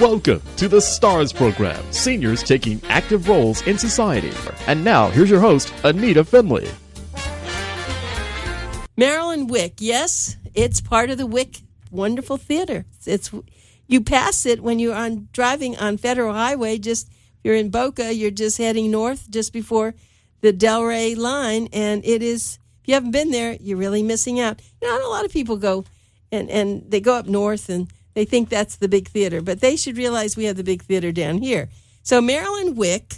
Welcome to the STARS program, seniors taking active roles in society. And now, here's your host, ANITA FINLEY. Marilynn Wick, yes, it's part of the Wick wonderful theater. You pass it when you're driving on Federal Highway. You're in Boca, you're just heading north just before the Delray line, and it is. If you haven't been there, you're really missing out. You know, a lot of people go and they go up north and they think that's the big theater, but they should realize we have the big theater down here. So Marilynn Wick,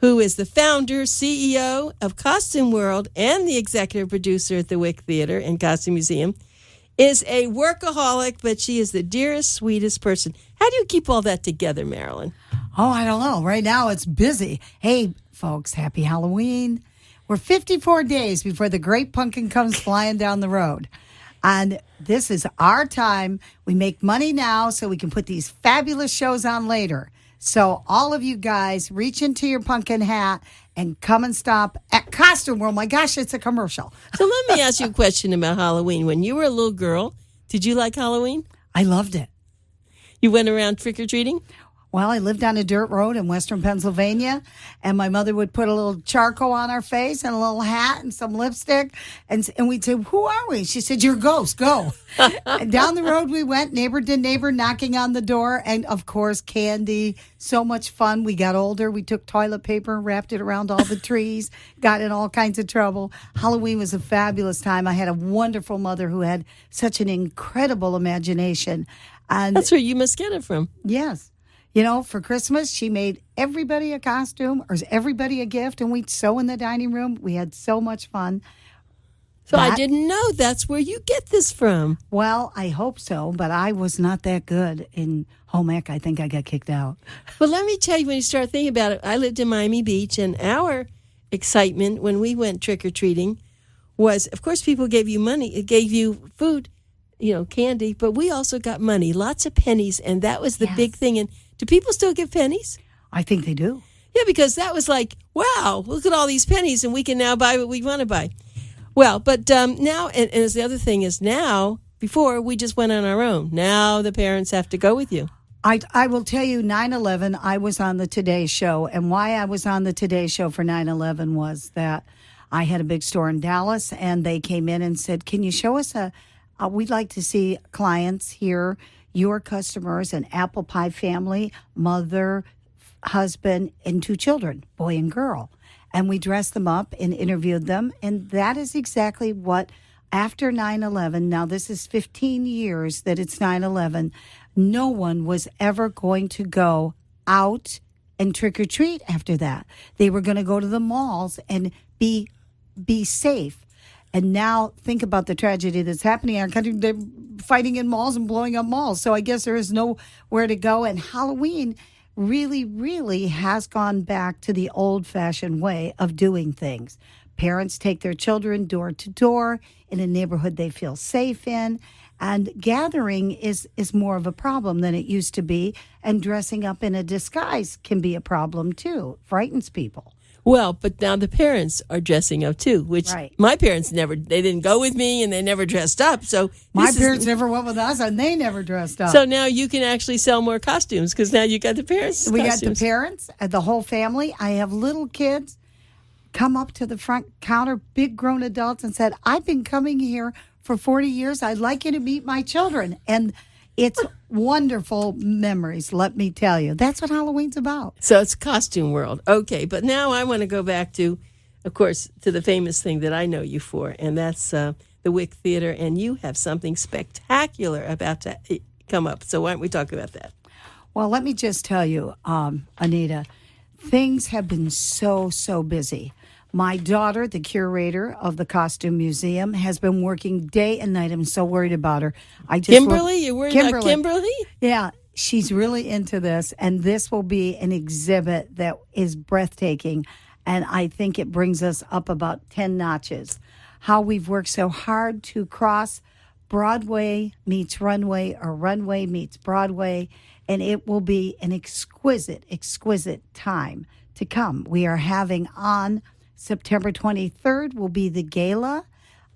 who is the founder, CEO of Costume World and the executive producer at the Wick Theatre and Costume Museum, is a workaholic, but she is the dearest, sweetest person. How do you keep all that together, Marilynn? Oh, I don't know. Right now it's busy. Hey, folks, happy Halloween. We're 54 days before the great pumpkin comes flying down the road. And this is our time. We make money now so we can put these fabulous shows on later. So all of you guys, reach into your pumpkin hat and come and stop at Costume World. My gosh, it's a commercial. So let me ask you a question about Halloween. When you were a little girl, did you like Halloween? I loved it. You went around trick-or-treating? Well, I lived on a dirt road in western Pennsylvania, and my mother would put a little charcoal on our face and a little hat and some lipstick, and we'd say, "Who are we?" She said, "You're ghosts, go." And down the road we went, neighbor to neighbor, knocking on the door, and, of course, candy. So much fun. We got older. We took toilet paper and wrapped it around all the trees, got in all kinds of trouble. Halloween was a fabulous time. I had a wonderful mother who had such an incredible imagination. And that's where you must get it from. Yes. You know, for Christmas, she made everybody a costume or everybody a gift, and we'd sew in the dining room. We had so much fun. So I didn't know that's where you get this from. Well, I hope so, but I was not that good in home ec. I think I got kicked out. Well, let me tell you, when you start thinking about it, I lived in Miami Beach, and our excitement when we went trick-or-treating was, of course, people gave you money. It gave you food, candy, but we also got money, lots of pennies, and that was the big thing. And do people still give pennies? I think they do. Yeah, because that was like, wow, look at all these pennies, and we can now buy what we want to buy. Well, but now, and as the other thing is now, before we just went on our own. Now the parents have to go with you. I will tell you, 9/11, I was on the Today Show, and why I was on the Today Show for 9/11 was that I had a big store in Dallas, and they came in and said, "Can you show us we'd like to see clients here, your customers, an apple pie family, mother, husband, and 2 children, boy and girl." And we dressed them up and interviewed them. And that is exactly what, after 9/11, now this is 15 years that it's 9/11, no one was ever going to go out and trick-or-treat after that. They were going to go to the malls and be safe. And now think about the tragedy that's happening in our country. They're fighting in malls and blowing up malls. So I guess there is nowhere to go. And Halloween really, really has gone back to the old-fashioned way of doing things. Parents take their children door to door in a neighborhood they feel safe in. And gathering is more of a problem than it used to be. And dressing up in a disguise can be a problem, too. Frightens people. Well, but now the parents are dressing up too, which my parents they didn't go with me and they never dressed up. So my parents never went with us and they never dressed up. So now you can actually sell more costumes because now you got the parents. We got the parents, the whole family. I have little kids come up to the front counter, big grown adults, and said, "I've been coming here for 40 years. I'd like you to meet my children." And it's wonderful memories, let me tell you. That's what Halloween's about. So it's Costume World. Okay, but now I want to go back to, of course, to the famous thing that I know you for, and that's the Wick Theatre, and you have something spectacular about to come up. So why don't we talk about that? Well, let me just tell you, Anita, things have been so busy. My daughter, the curator of the Costume Museum, has been working day and night. I'm so worried about her. Kimberly? You're worried about Kimberly? Yeah, she's really into this, and this will be an exhibit that is breathtaking, and I think it brings us up about 10 notches. How we've worked so hard to cross Broadway meets runway or runway meets Broadway, and it will be an exquisite time to come. We are having on September 23rd will be the gala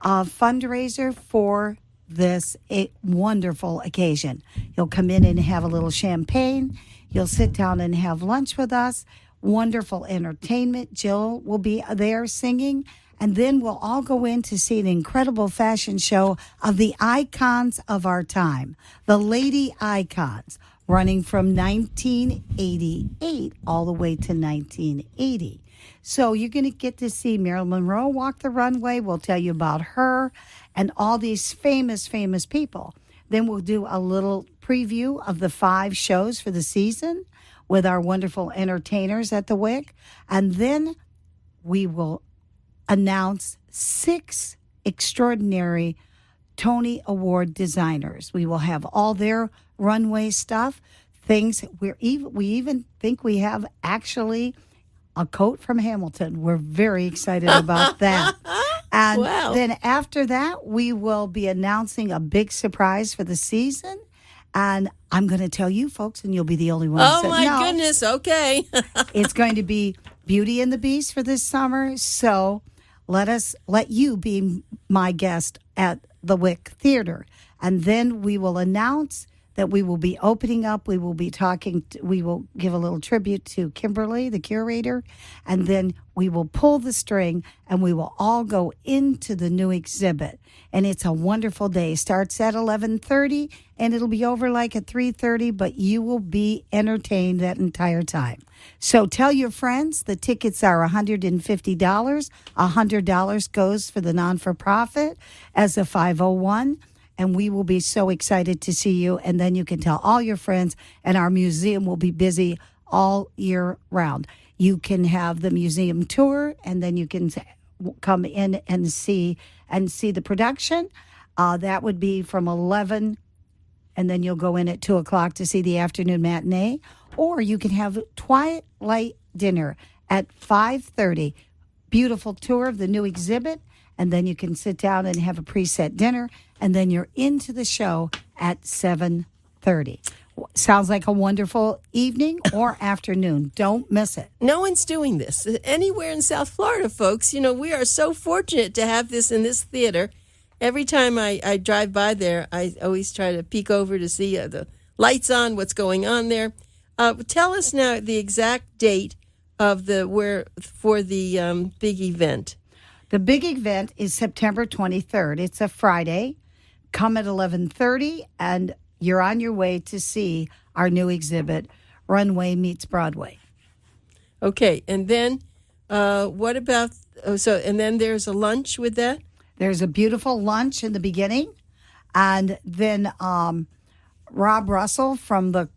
fundraiser for this wonderful occasion. You'll come in and have a little champagne. You'll sit down and have lunch with us. Wonderful entertainment. Jill will be there singing. And then we'll all go in to see an incredible fashion show of the icons of our time, the lady icons, running from 1988 all the way to 1980. So you're going to get to see Marilyn Monroe walk the runway. We'll tell you about her and all these famous people. Then we'll do a little preview of the 5 shows for the season with our wonderful entertainers at the Wick. And then we will announce 6 extraordinary Tony Award designers. We will have all their runway stuff, things. We even think we have actually a coat from Hamilton. We're very excited about that. And wow. Then after that, we will be announcing a big surprise for the season. And I'm going to tell you folks, and you'll be the only ones Oh, that my know. goodness. Okay. It's going to be Beauty and the Beast for this summer. So let you be my guest at the Wick Theatre. And then we will announce that we will be opening up. We will be we will give a little tribute to Kimberly, the curator. And then we will pull the string and we will all go into the new exhibit. And it's a wonderful day. Starts at 11:30 and it'll be over like at 3:30, but you will be entertained that entire time. So tell your friends. The tickets are $150. $100 goes for the non-for-profit as a 501. And we will be so excited to see you. And then you can tell all your friends, and our museum will be busy all year round. You can have the museum tour, and then you can come in and see the production. That would be from 11, and then you'll go in at 2 o'clock to see the afternoon matinee. Or you can have twilight dinner at 5:30. Beautiful tour of the new exhibit. And then you can sit down and have a preset dinner, and then you're into the show at 7:30. Sounds like a wonderful evening or afternoon. Don't miss it. No one's doing this anywhere in South Florida, folks. You know, we are so fortunate to have this in this theater. Every time I drive by there, I always try to peek over to see the lights on, what's going on there. Tell us now the exact date of the big event. The big event is September 23rd. It's a Friday. Come at 11:30, and you're on your way to see our new exhibit, Runway Meets Broadway. Okay, and then what about? And then there's a lunch with that. There's a beautiful lunch in the beginning, and then Rob Russell from the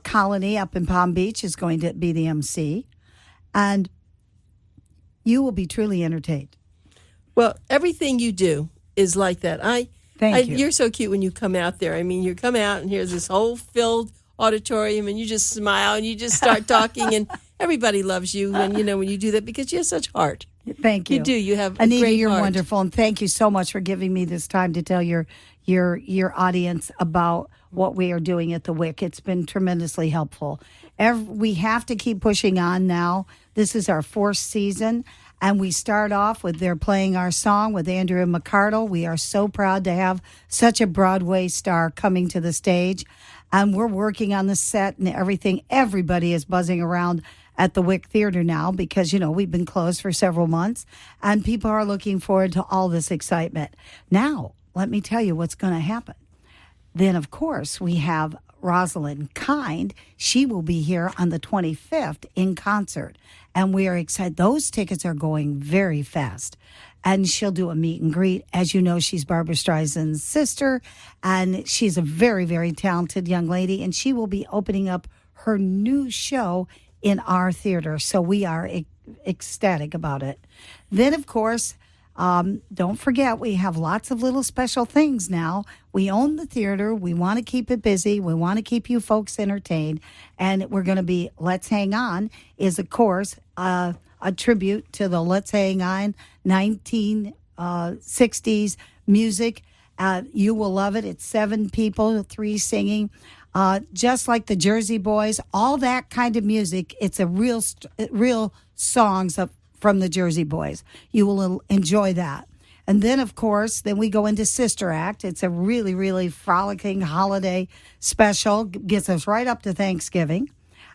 Colony up in Palm Beach is going to be the MC, and you will be truly entertained. Well, everything you do is like that. Thank you. You're so cute when you come out there. I mean, you come out and here's this whole filled auditorium, and you just smile and you just start talking, and everybody loves you. And you know when you do that because you have such heart. Thank you. You do. You have Anita, a great you're heart. wonderful, and thank you so much for giving me this time to tell your audience about what we are doing at the Wick. It's been tremendously helpful. We have to keep pushing on now. This is our 4th season. And we start off with they're playing our song with Andrea McCardle. We are so proud to have such a Broadway star coming to the stage. And we're working on the set and everything. Everybody is buzzing around at the Wick Theatre now because, you know, we've been closed for several months. And people are looking forward to all this excitement. Now, let me tell you what's going to happen. Then, of course, we have Rosalind Kind. She will be here on the 25th in concert. And we are excited. Those tickets are going very fast. And she'll do a meet and greet. As you know, she's Barbra Streisand's sister. And she's a very, very talented young lady. And she will be opening up her new show in our theater. So we are ecstatic about it. Then, of course, don't forget, we have lots of little special things now. We own the theater. We want to keep it busy. We want to keep you folks entertained. And we're going to be, Let's Hang On is, of course, a tribute to the Let's Hang On 1960s music. You will love it. It's 7 people, 3 singing. Just like the Jersey Boys, all that kind of music. It's a real songs from the Jersey Boys. You will enjoy that. And then, of course, then we go into Sister Act. It's a really, really frolicking holiday special. Gets us right up to Thanksgiving.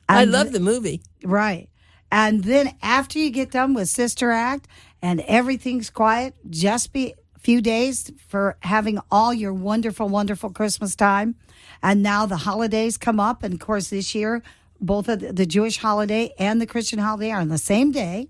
I love the movie. Right. And then after you get done with Sister Act and everything's quiet, just be a few days for having all your wonderful, wonderful Christmas time. And now the holidays come up. And, of course, this year, both of the Jewish holiday and the Christian holiday are on the same day.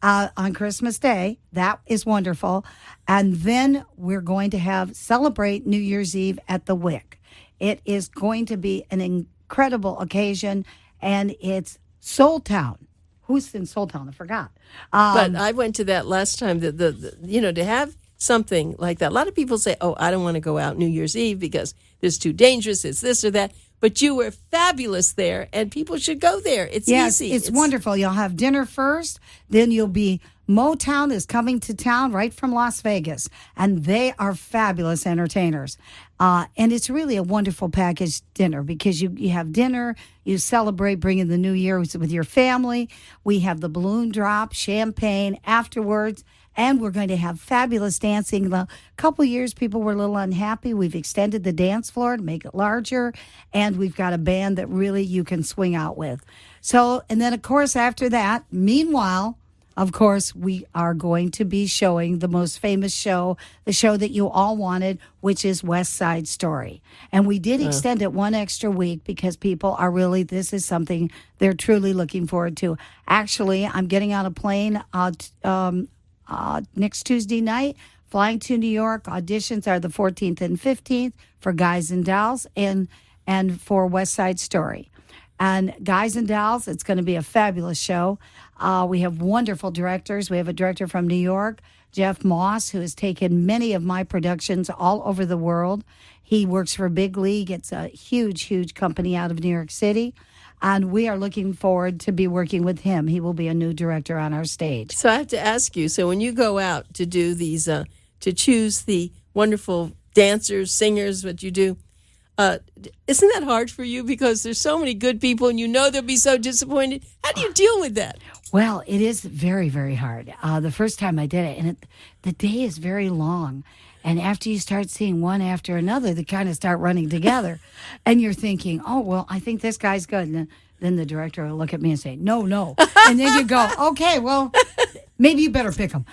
On Christmas Day. That is wonderful. And then we're going to celebrate New Year's Eve at the Wick. It is going to be an incredible occasion, and it's Soul Town. Who's in Soul Town? I forgot. But I went to that last time. To have something like that. A lot of people say, "Oh, I don't want to go out New Year's Eve because it's too dangerous. It's this or that." But you were fabulous there, and people should go there. It's easy. It's wonderful. You'll have dinner first, then you'll be Motown is coming to town right from Las Vegas, and they are fabulous entertainers. And it's really a wonderful package dinner because you have dinner, you celebrate bringing the new year with your family. We have the balloon drop, champagne afterwards. And we're going to have fabulous dancing. A couple of years, people were a little unhappy. We've extended the dance floor to make it larger. And we've got a band that really you can swing out with. So, and then, of course, after that, meanwhile, of course, we are going to be showing the most famous show, the show that you all wanted, which is West Side Story. And we did extend it one extra week because people are really, this is something they're truly looking forward to. Actually, I'm getting on a plane next Tuesday night, flying to New York. Auditions are the 14th and 15th for Guys and Dolls and for West Side Story. And Guys and Dolls, it's going to be a fabulous show. We have wonderful directors. We have a director from New York, Jeff Moss, who has taken many of my productions all over the world. He works for Big League. It's a huge, huge company out of New York City. And we are looking forward to be working with him. He will be a new director on our stage. So I have to ask you, so when you go out to do these, to choose the wonderful dancers, singers, what you do, isn't that hard for you? Because there's so many good people and they'll be so disappointed. How do you deal with that? Well, it is very, very hard. The first time I did it, and the day is very long. And after you start seeing one after another, they kind of start running together. And you're thinking, oh, well, I think this guy's good. And then the director will look at me and say, no. And then you go, okay, well, maybe you better pick them.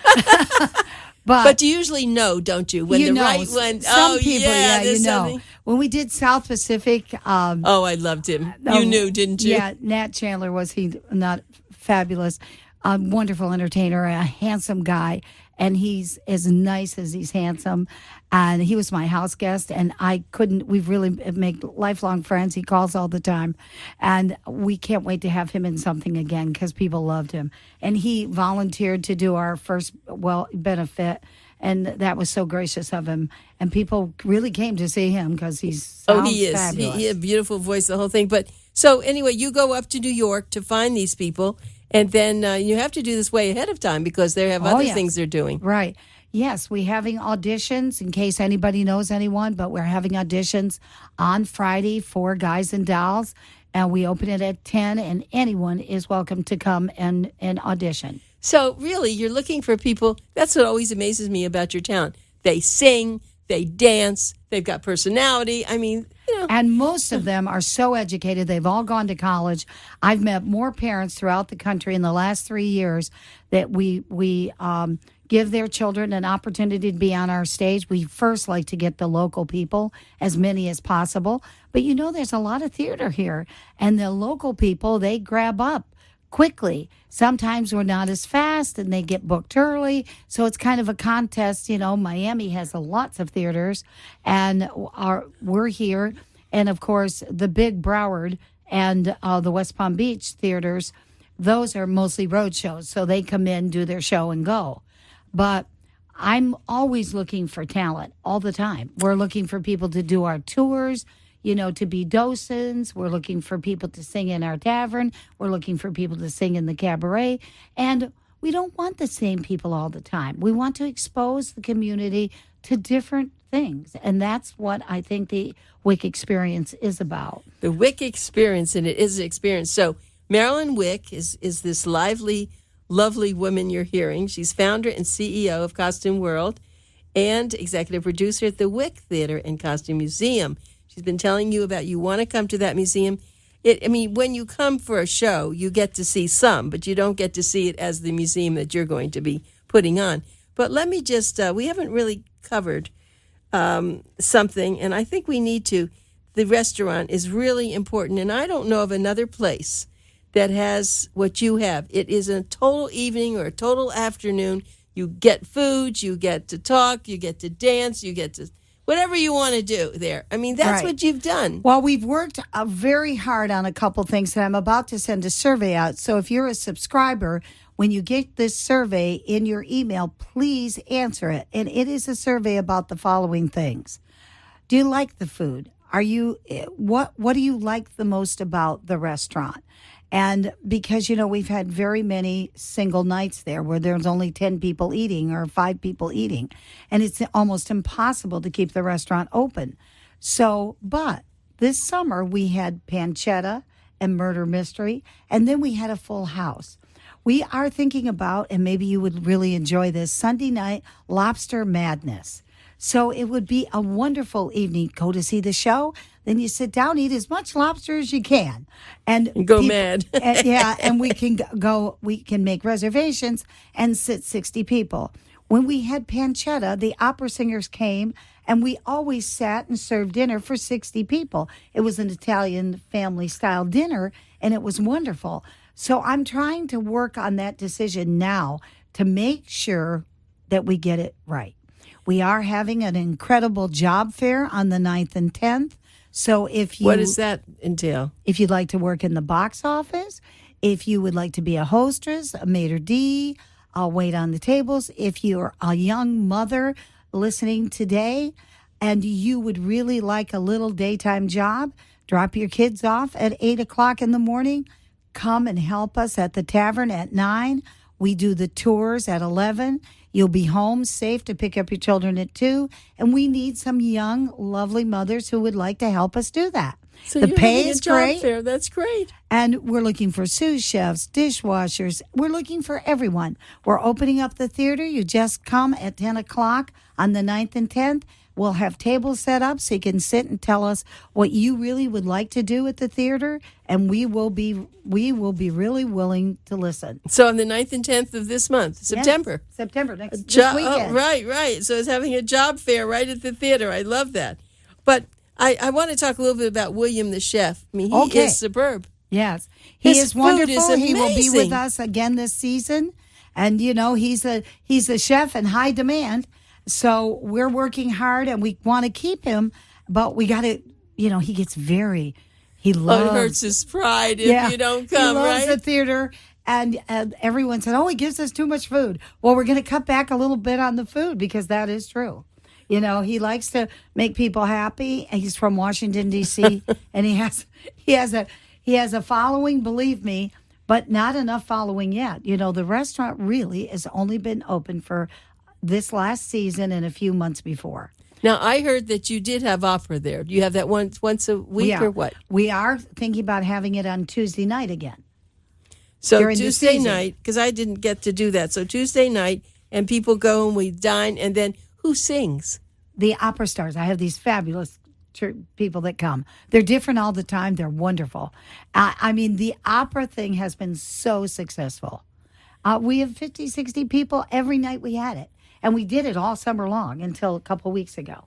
But you usually know, don't you? When right one. Some people, you know. Something. When we did South Pacific. I loved him. You knew, didn't you? Yeah, Nat Chandler, was he not fabulous? A wonderful entertainer, a handsome guy. And he's as nice as he's handsome. And he was my house guest. And we've really made lifelong friends. He calls all the time. And we can't wait to have him in something again because people loved him. And he volunteered to do our first benefit. And that was so gracious of him. And people really came to see him because he is. Fabulous. He had a beautiful voice, the whole thing. But so anyway, you go up to New York to find these people. And then you have to do this way ahead of time because they have other things they're doing. Right. Yes, we're having auditions in case anybody knows anyone, but we're having auditions on Friday for Guys and Dolls. And we open it at 10, and anyone is welcome to come and audition. So really, you're looking for people. That's what always amazes me about your town. They sing, they dance, they've got personality. I mean, And most of them are so educated. They've all gone to college. I've met more parents throughout the country in the last 3 years that we give their children an opportunity to be on our stage. We first like to get the local people, as many as possible. But there's a lot of theater here. And the local people, they grab up quickly. Sometimes we're not as fast and they get booked early. So it's kind of a contest. Miami has lots of theaters and we're here. And of course, the big Broward and the West Palm Beach theaters, those are mostly road shows. So they come in, do their show and go. But I'm always looking for talent all the time. We're looking for people to do our tours, to be docents. We're looking for people to sing in our tavern. We're looking for people to sing in the cabaret. And we don't want the same people all the time. We want to expose the community to different things. And that's what I think the Wick experience is about. The Wick experience, and it is an experience. So Marilynn Wick is this lively, lovely woman you're hearing. She's founder and CEO of Costume World. and executive producer at the Wick Theatre and Costume Museum. She's been telling you about you want to come to that museum. When you come for a show, you get to see some, but you don't get to see it as the museum that you're going to be putting on. But let me just, we haven't really covered something, and I think we need to. The restaurant is really important, and I don't know of another place that has what you have. It is a total evening or a total afternoon. You get food, you get to talk, you get to dance, you get to whatever you want to do there. I mean, that's what you've done. Well, we've worked very hard on a couple things, and I'm about to send a survey out. So if you're a subscriber, when you get this survey in your email, please answer it. And it is a survey about the following things. Do you like the food? What do you like the most about the restaurant? And because, we've had very many single nights there where there's only 10 people eating or 5 people eating. And it's almost impossible to keep the restaurant open. So, but this summer we had pancetta and murder mystery, and then we had a full house. We are thinking about, and maybe you would really enjoy this, Sunday night lobster madness. So it would be a wonderful evening. Go to see the show. Then you sit down, eat as much lobster as you can. And go mad. And we can we can make reservations and sit 60 people. When we had pancetta, the opera singers came, and we always sat and served dinner for 60 people. It was an Italian family-style dinner, and it was wonderful. So I'm trying to work on that decision now to make sure that we get it right. We are having an incredible job fair on the 9th and 10th. So what does that entail? If you'd like to work in the box office, if you would like to be a hostess, a maitre d', I'll wait on the tables. If you're a young mother listening today and you would really like a little daytime job, drop your kids off at 8 o'clock in the morning. Come and help us at the tavern at 9. We do the tours at 11. You'll be home safe to pick up your children at 2. And we need some young, lovely mothers who would like to help us do that. So the pay is great. Fair. That's great. And we're looking for sous chefs, dishwashers. We're looking for everyone. We're opening up the theater. You just come at 10 o'clock on the 9th and 10th. We'll have tables set up so you can sit and tell us what you really would like to do at the theater, and we will be really willing to listen. So on the 9th and 10th of this month, September. Yes, September, this Oh, weekend. right. So it's having a job fair right at the theater. I love that. But I want to talk a little bit about William the chef. I mean, he is superb. Yes. His is wonderful. Food is he will be amazing. with us again this season. And, he's a chef in high demand. So we're working hard, and we want to keep him, but we got to, he loves. It hurts his pride if you don't come, he loves right? the theater, and everyone said, he gives us too much food. Well, we're going to cut back a little bit on the food because that is true. He likes to make people happy. And he's from Washington, D.C., and he has a following, believe me, but not enough following yet. The restaurant really has only been open for this last season and a few months before. Now, I heard that you did have opera there. Do you have that once a week or what? We are thinking about having it on Tuesday night again. So Tuesday night, because I didn't get to do that. So Tuesday night, and people go and we dine, and then who sings? The opera stars. I have these fabulous people that come. They're different all the time. They're wonderful. The opera thing has been so successful. We have 50, 60 people every night we had it. And we did it all summer long until a couple weeks ago.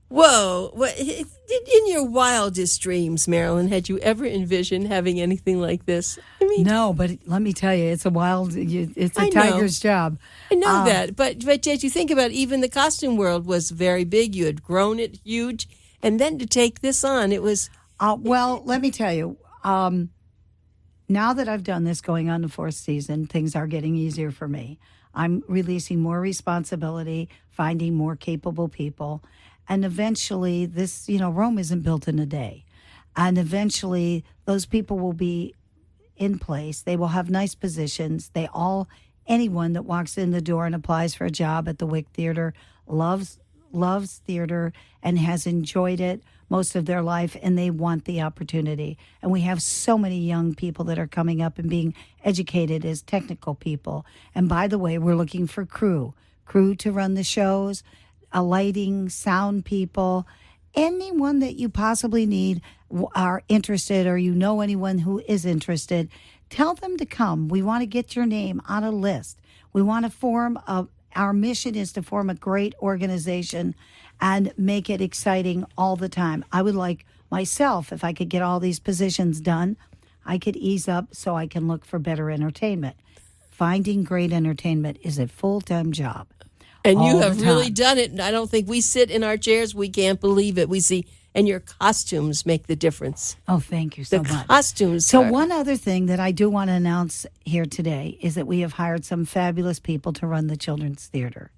Whoa. In your wildest dreams, Marilyn, had you ever envisioned having anything like this? No, but let me tell you, it's a tiger's job. I know that. But as you think about it, even the costume world was very big. You had grown it huge. And then to take this on, it was... let me tell you, now that I've done this going on the 4th season, things are getting easier for me. I'm releasing more responsibility, finding more capable people. And eventually this, Rome isn't built in a day. And eventually those people will be in place. They will have nice positions. Anyone that walks in the door and applies for a job at the Wick Theatre loves theater and has enjoyed it most of their life, and they want the opportunity. And we have so many young people that are coming up and being educated as technical people. And by the way, we're looking for crew to run the shows, lighting, sound people, anyone that you possibly need are interested, or you know anyone who is interested, tell them to come. We want to get your name on a list. We want to our mission is to form a great organization and make it exciting all the time. I would like myself, if I could get all these positions done, I could ease up so I can look for better entertainment. Finding great entertainment is a full-time job. And you have really done it. And I don't think we sit in our chairs, we can't believe it. We see, and your costumes make the difference. Oh, thank you so much. The costumes. So one other thing that I do want to announce here today is that we have hired some fabulous people to run the Children's Theater.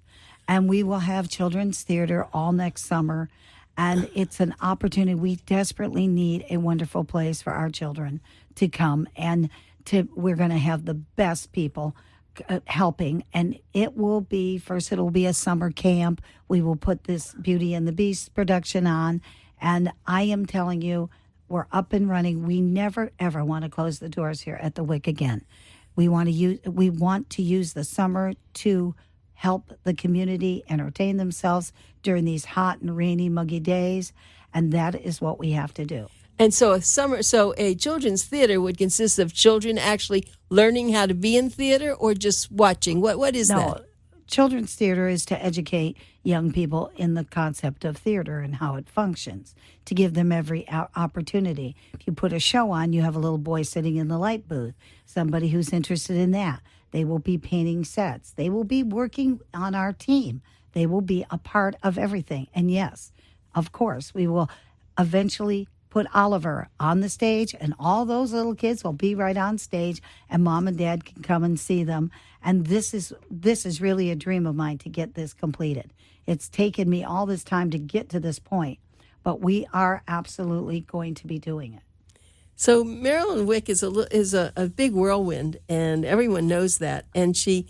And we will have Children's Theater all next summer. And it's an opportunity. We desperately need a wonderful place for our children to come. And we're going to have the best people helping. And it will be a summer camp. We will put this Beauty and the Beast production on. And I am telling you, we're up and running. We never, ever want to close the doors here at the Wick again. We want to use the summer to help the community entertain themselves during these hot and rainy, muggy days, and that is what we have to do. And so a children's theater would consist of children actually learning how to be in theater, or just watching? What is that? Children's theater is to educate young people in the concept of theater and how it functions, to give them every opportunity. If you put a show on, you have a little boy sitting in the light booth, somebody who's interested in that. They will be painting sets. They will be working on our team. They will be a part of everything. And yes, of course, we will eventually put Oliver on the stage, and all those little kids will be right on stage, and Mom and Dad can come and see them. And this is really a dream of mine to get this completed. It's taken me all this time to get to this point, but we are absolutely going to be doing it. So Marilynn Wick is a big whirlwind, and everyone knows that. And she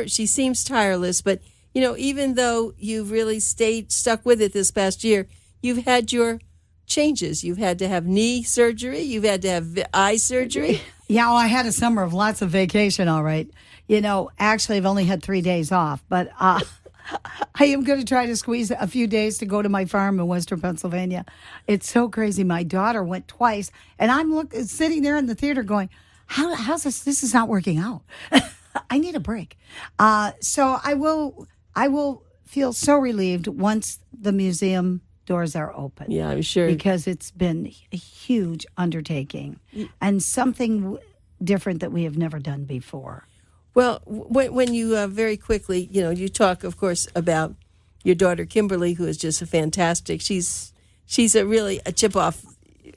seems tireless, but even though you've really stuck with it this past year, you've had your changes. You've had to have knee surgery. You've had to have eye surgery. Yeah, well, I had a summer of lots of vacation, all right. Actually, I've only had 3 days off, but I am going to try to squeeze a few days to go to my farm in Western Pennsylvania. It's so crazy. My daughter went twice, and I'm sitting there in the theater going, how's this? This is not working out. I need a break. So I will feel so relieved once the museum doors are open. Yeah, I'm sure. Because it's been a huge undertaking and something different that we have never done before. Well, when you very quickly, you talk, of course, about your daughter Kimberly, who is just a fantastic. She's really a chip off.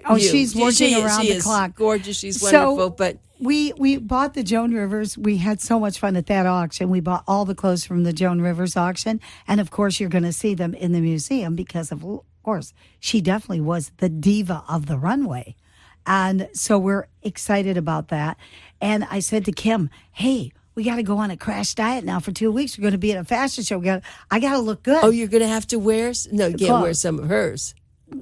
Oh, she's working around the clock. She's gorgeous. She's wonderful. But we bought the Joan Rivers. We had so much fun at that auction. We bought all the clothes from the Joan Rivers auction, and of course, you're going to see them in the museum because of course, she definitely was the diva of the runway, and so we're excited about that. And I said to Kim, "Hey, we got to go on a crash diet now for 2 weeks. We're going to be at a fashion show. I got to look good." Oh, you're going to have to wear? No, you can't wear some of hers.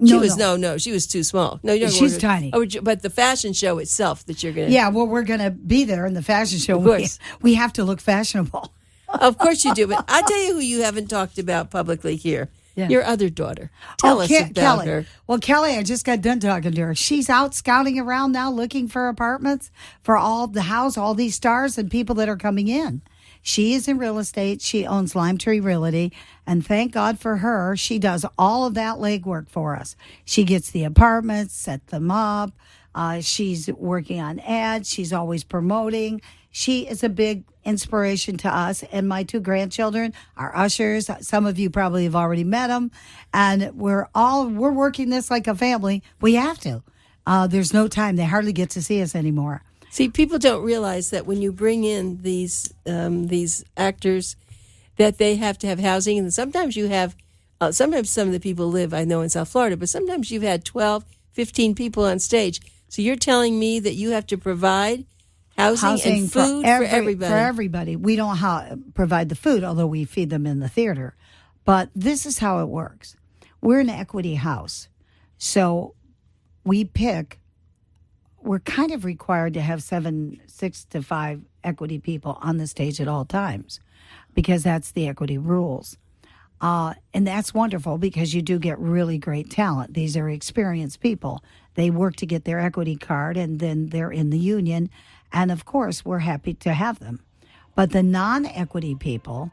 She was too small. No, you're she's tiny. Oh, but the fashion show itself that you're going to. Yeah, well, we're going to be there in the fashion show. Of course. We have to look fashionable. Of course you do. But I tell you who you haven't talked about publicly here. Yeah. Your other daughter. Tell us about Kelly. her. Well, Kelly, I just got done talking to her. She's out scouting around now looking for apartments for all these stars and people that are coming in. She is in real estate. She owns Lime Tree Realty. And thank God for her. She does all of that legwork for us. She gets the apartments, set them up. She's working on ads. She's always promoting. She is a big inspiration to us. And my 2 grandchildren are ushers. Some of you probably have already met them. And we're working this like a family. We have to. There's no time. They hardly get to see us anymore. See, people don't realize that when you bring in these actors, that they have to have housing. And sometimes you have, sometimes some of the people live, I know, in South Florida, but sometimes you've had 12, 15 people on stage. So you're telling me that you have to provide housing and food for everybody. For everybody. We don't provide the food, although we feed them in the theater. But this is how it works. We're an equity house. So we're kind of required to have 6 to 5 equity people on the stage at all times because that's the equity rules. And that's wonderful because you do get really great talent. These are experienced people. They work to get their equity card, and then they're in the union. And, of course, we're happy to have them. But the non-equity people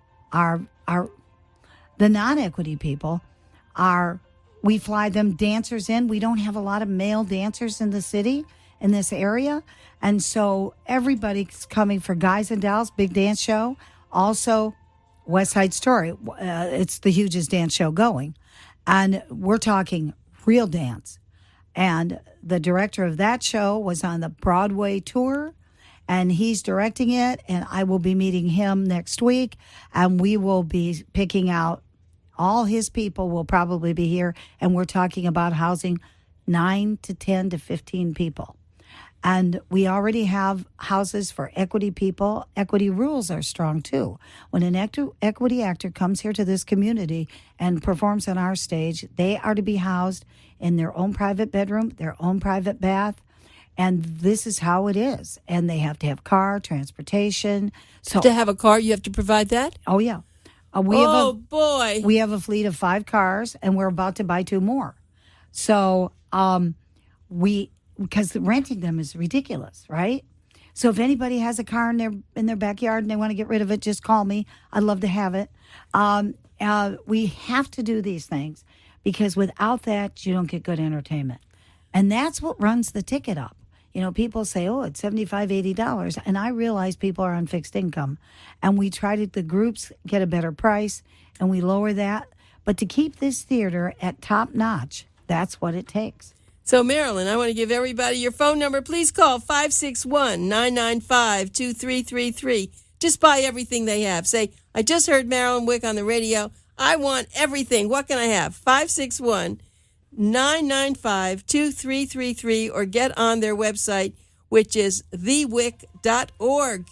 we fly them dancers in. We don't have a lot of male dancers in the city, in this area. And so everybody's coming for Guys and Dolls, big dance show. Also, West Side Story. It's the hugest dance show going. And we're talking real dance. And the director of that show was on the Broadway tour, and he's directing it. And I will be meeting him next week, and we will be picking out all his people will probably be here. And we're talking about housing 9 to 10 to 15 people. And we already have houses for equity people. Equity rules are strong, too. When an equity actor comes here to this community and performs on our stage, they are to be housed in their own private bedroom, their own private bath. And this is how it is. And they have to have car, transportation. So To have a car, you have to provide that? Oh, yeah. Boy. We have a fleet of 5 cars, and we're about to buy 2 more. So because renting them is ridiculous, right? So if anybody has a car in their backyard and they want to get rid of it, just call me. I'd love to have it. We have to do these things because without that, you don't get good entertainment. And that's what runs the ticket up. You know, people say, oh, it's $75, $80. And I realize people are on fixed income. And we try to, the groups get a better price, and we lower that. But to keep this theater at top notch, that's what it takes. So, Marilyn, I want to give everybody your phone number. Please call 561-995-2333. Just buy everything they have. Say, I just heard Marilynn Wick on the radio. I want everything. What can I have? 561-995-2333, or get on their website, which is thewick.org.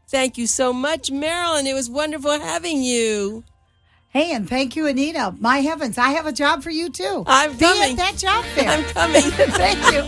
Thank you so much, Marilyn. It was wonderful having you. Hey, and thank you, Anita. My heavens, I have a job for you, too. I'm coming. Be at that job fair. I'm coming. Thank you.